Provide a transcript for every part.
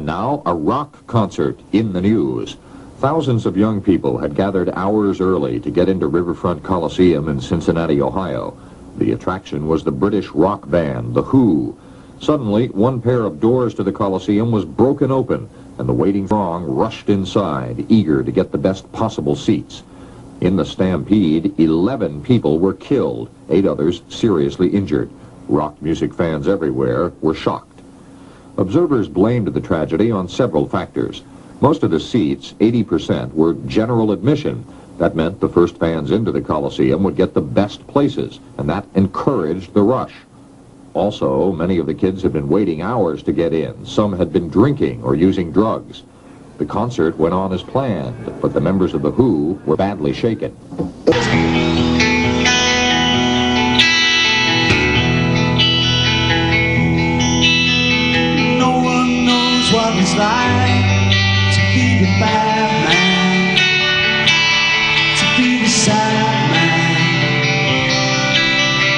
And now, a rock concert in the news. Thousands of young people had gathered hours early to get into Riverfront Coliseum in Cincinnati, Ohio. The attraction was the British rock band, The Who. Suddenly, one pair of doors to the Coliseum was broken open, and the waiting throng rushed inside, eager to get the best possible seats. In the stampede, 11 people were killed, 8 others seriously injured. Rock music fans everywhere were shocked. Observers blamed the tragedy on several factors. Most of the seats, 80%, were general admission. That meant the first fans into the Coliseum would get the best places, and that encouraged the rush. Also, many of the kids had been waiting hours to get in. Some had been drinking or using drugs. The concert went on as planned, but the members of The Who were badly shaken. No one knows what it's like to be the bad man, to be the sad man,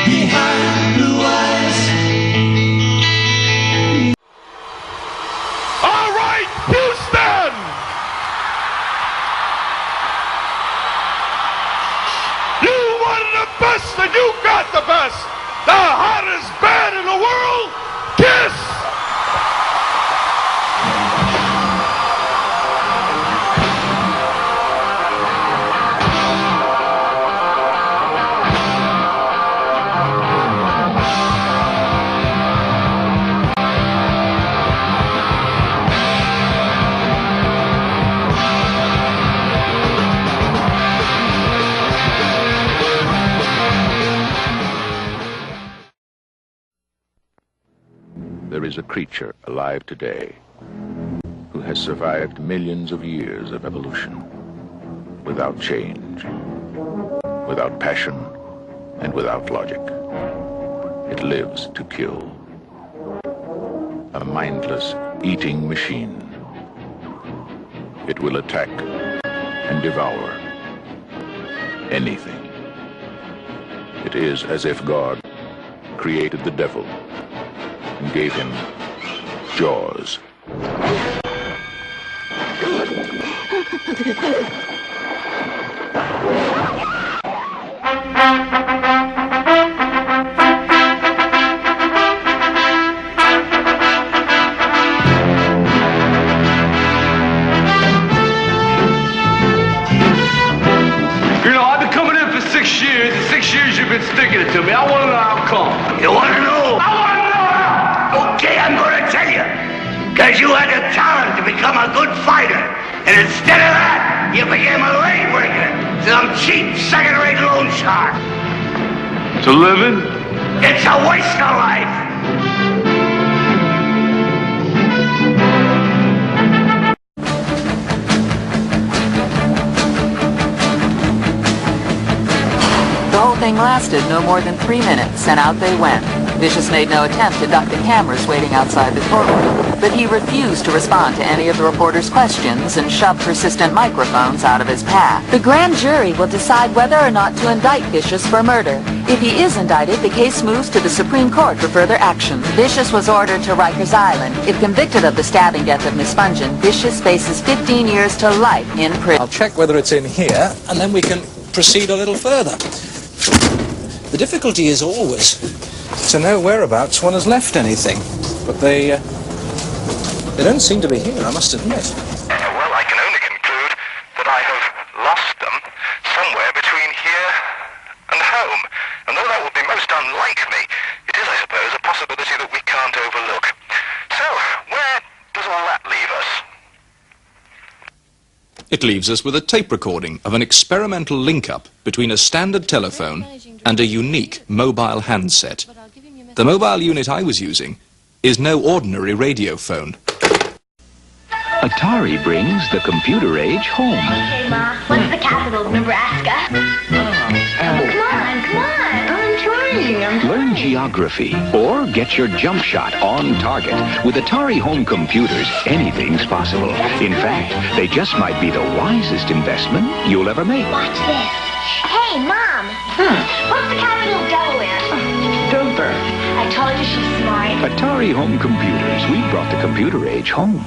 behind blue eyes. All right, Houston! You wanted the best and you got the best. The hottest band in the world, Kiss! There is a creature alive today who has survived millions of years of evolution without change, without passion, and without logic. It lives to kill. A mindless eating machine. It will attack and devour anything. It is as if God created the devil and gave him jaws. You know, I've been coming in for 6 years, and 6 years you've been sticking it to me. I want to know how come. You want to know? I want to know how! Okay, I'm going to tell you. Because you had the talent to become a good fighter. And instead of that, you became a leg worker. Some cheap, second-rate loan shark. To living? It's a waste of life. The whole thing lasted no more than 3 minutes, and out they went. Vicious made no attempt to duck the cameras waiting outside the courtroom, but he refused to respond to any of the reporters' questions and shoved persistent microphones out of his path. The grand jury will decide whether or not to indict Vicious for murder. If he is indicted, the case moves to the Supreme Court for further action. Vicious was ordered to Rikers Island. If convicted of the stabbing death of Miss Spungen, Vicious faces 15 years to life in prison. I'll check whether it's in here, and then we can proceed a little further. The difficulty is always to know whereabouts one has left anything, but they don't seem to be here, I must admit. Well, I can only conclude that I have lost them somewhere between here and home. And though that would be most unlike me, it is, I suppose, a possibility that we can't overlook. So, where does all that leave us? It leaves us with a tape recording of an experimental link-up between a standard telephone and a unique mobile handset. The mobile unit I was using is no ordinary radio phone. Atari brings the computer age home. Okay, Ma. What's the capital of Nebraska? Come on. I'm trying. Learn geography or get your jump shot on target. With Atari home computers, anything's possible. In fact, they just might be the wisest investment you'll ever make. Watch this. Hey, Mom. What's the capital of Delaware? Dover. I told you she's smart. Atari home computers. We brought the computer age home.